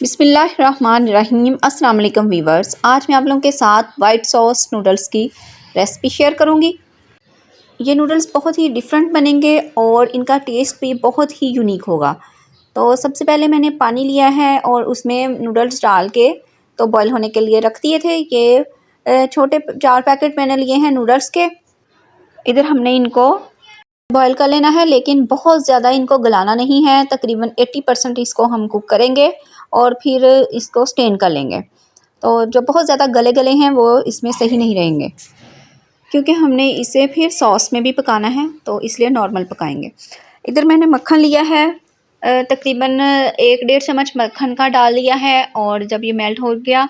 बिस्मिल्लाहिर्रहमानिर्रहीम अस्सलाम वालेकुम वीवर्स। आज मैं आप लोगों के साथ वाइट सॉस नूडल्स की रेसिपी शेयर करूंगी। ये नूडल्स बहुत ही डिफरेंट बनेंगे और इनका टेस्ट भी बहुत ही यूनिक होगा। तो सबसे पहले मैंने पानी लिया है और उसमें नूडल्स डाल के तो बॉईल होने के लिए रख दिए थे। ये छोटे 4 पैकेट मैंने लिए हैं नूडल्स के। इधर हमने इनको बॉईल कर लेना है, लेकिन बहुत ज़्यादा इनको गलाना नहीं है। तकरीबन 80% इसको हम कुक करेंगे और फिर इसको स्टेन कर लेंगे। तो जो बहुत ज़्यादा गले गले हैं वो इसमें सही नहीं रहेंगे, क्योंकि हमने इसे फिर सॉस में भी पकाना है, तो इसलिए नॉर्मल पकाएंगे। इधर मैंने मक्खन लिया है, तकरीबन 1-1.5 चम्मच मक्खन का डाल दिया है। और जब ये मेल्ट हो गया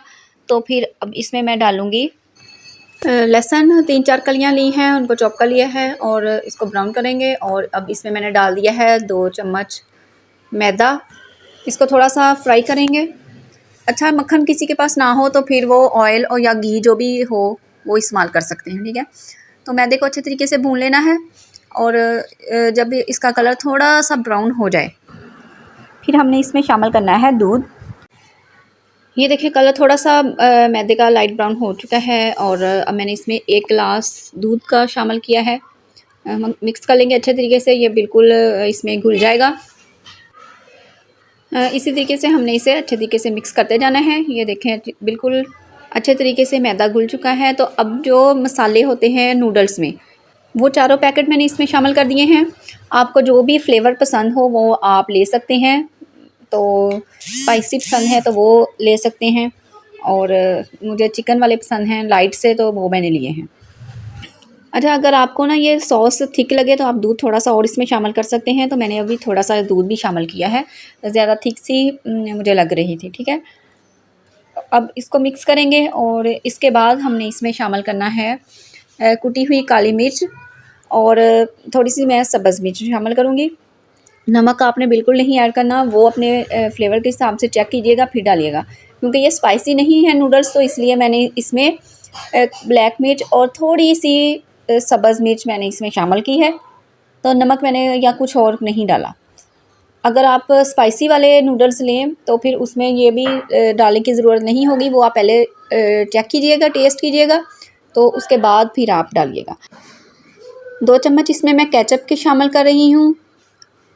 तो फिर अब इसमें मैं डालूँगी लहसुन। 3-4 कलियां ली हैं, उनको चॉप कर लिया है और इसको ब्राउन करेंगे। और अब इसमें मैंने डाल दिया है 2 चम्मच मैदा। इसको थोड़ा सा फ्राई करेंगे। अच्छा, मक्खन किसी के पास ना हो तो फिर वो ऑयल और या घी जो भी हो वो इस्तेमाल कर सकते हैं, ठीक है। तो मैदे को अच्छे तरीके से भून लेना है और जब इसका कलर थोड़ा सा ब्राउन हो जाए फिर हमने इसमें शामिल करना है दूध। ये देखिए कलर थोड़ा सा मैदे का लाइट ब्राउन हो चुका है और अब मैंने इसमें 1 गिलास दूध का शामिल किया है। मिक्स कर लेंगे अच्छे तरीके से, ये बिल्कुल इसमें घुल जाएगा। इसी तरीके से हमने इसे अच्छे तरीके से मिक्स करते जाना है। ये देखें बिल्कुल अच्छे तरीके से मैदा घुल चुका है। तो अब जो मसाले होते हैं नूडल्स में वो 4 पैकेट मैंने इसमें शामिल कर दिए हैं। आपको जो भी फ्लेवर पसंद हो वो आप ले सकते हैं। तो स्पाइसी पसंद है तो वो ले सकते हैं, और मुझे चिकन वाले पसंद हैं लाइट से, तो वो मैंने लिए हैं। अच्छा, अगर आपको ना ये सॉस थिक लगे तो आप दूध थोड़ा सा और इसमें शामिल कर सकते हैं। तो मैंने अभी थोड़ा सा दूध भी शामिल किया है, ज़्यादा थिक सी मुझे लग रही थी, ठीक है। अब इसको मिक्स करेंगे और इसके बाद हमने इसमें शामिल करना है कुटी हुई काली मिर्च और थोड़ी सी मैं सब्ज़ मिर्च शामिल करूँगी। नमक आपने बिल्कुल नहीं ऐड करना, वो अपने फ्लेवर के हिसाब से चेक कीजिएगा फिर डालिएगा, क्योंकि ये स्पाइसी नहीं है नूडल्स, तो इसलिए मैंने इसमें ब्लैक मिर्च और थोड़ी सी सब्ज़ मिर्च मैंने इसमें शामिल की है। तो नमक मैंने या कुछ और नहीं डाला। अगर आप स्पाइसी वाले नूडल्स लें तो फिर उसमें ये भी डालने की ज़रूरत नहीं होगी, वो आप पहले चेक कीजिएगा, टेस्ट कीजिएगा, तो उसके बाद फिर आप डालिएगा। 2 चम्मच इसमें मैं केचप की शामिल कर रही हूँ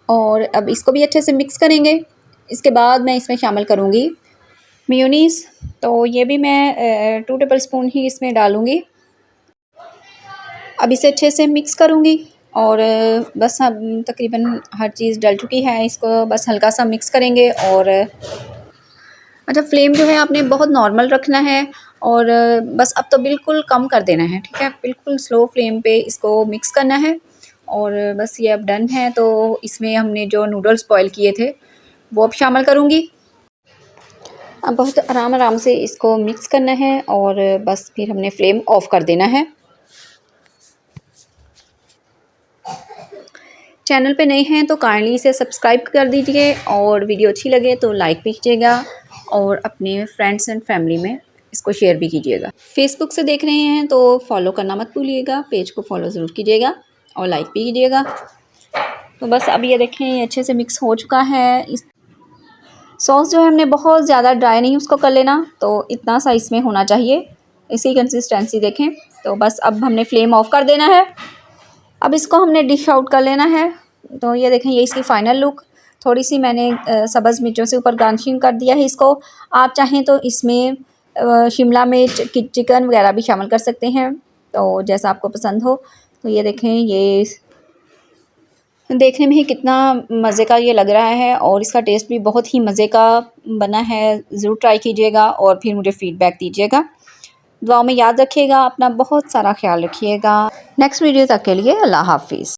और अब इसको भी अच्छे से मिक्स करेंगे। इसके बाद मैं इसमें शामिल करूँगी मेयोनीज़। तो ये भी मैं 2 टेबल स्पून ही इसमें डालूँगी। अब इसे अच्छे से मिक्स करूँगी और बस अब तकरीबन हर चीज़ डल चुकी है। इसको बस हल्का सा मिक्स करेंगे। और अच्छा, फ्लेम जो है आपने बहुत नॉर्मल रखना है और बस अब तो बिल्कुल कम कर देना है, ठीक है। बिल्कुल स्लो फ्लेम पे इसको मिक्स करना है और बस ये अब डन है। तो इसमें हमने जो नूडल्स बॉईल किए थे वो अब शामिल करूँगी। अब बहुत आराम आराम से इसको मिक्स करना है और बस फिर हमने फ्लेम ऑफ़ कर देना है। चैनल पे नए हैं तो काइंडली इसे सब्सक्राइब कर दीजिए और वीडियो अच्छी लगे तो लाइक भी कीजिएगा और अपने फ्रेंड्स एंड फैमिली में इसको शेयर भी कीजिएगा। फेसबुक से देख रहे हैं तो फॉलो करना मत भूलिएगा, पेज को फॉलो ज़रूर कीजिएगा और लाइक भी कीजिएगा। तो बस अब ये देखें ये अच्छे से मिक्स हो चुका है। इस सॉस जो है हमने बहुत ज़्यादा ड्राई नहीं उसको कर लेना, तो इतना सा इसमें होना चाहिए, इसी कंसिस्टेंसी देखें। तो बस अब हमने फ्लेम ऑफ़ कर देना है। अब इसको हमने डिश आउट कर लेना है। तो ये देखें ये इसकी फ़ाइनल लुक। थोड़ी सी मैंने सब्ज़ मिर्चों से ऊपर गार्निशिंग कर दिया है इसको। आप चाहें तो इसमें शिमला मिर्च चिकन वगैरह भी शामिल कर सकते हैं, तो जैसा आपको पसंद हो। तो ये देखें ये देखने में ही कितना मज़े का ये लग रहा है और इसका टेस्ट भी बहुत ही मज़े का बना है। ज़रूर ट्राई कीजिएगा और फिर मुझे फ़ीडबैक दीजिएगा। दुआओं में याद रखिएगा, अपना बहुत सारा ख्याल रखिएगा। नेक्स्ट वीडियो तक के लिए अल्लाह हाफ़िज़।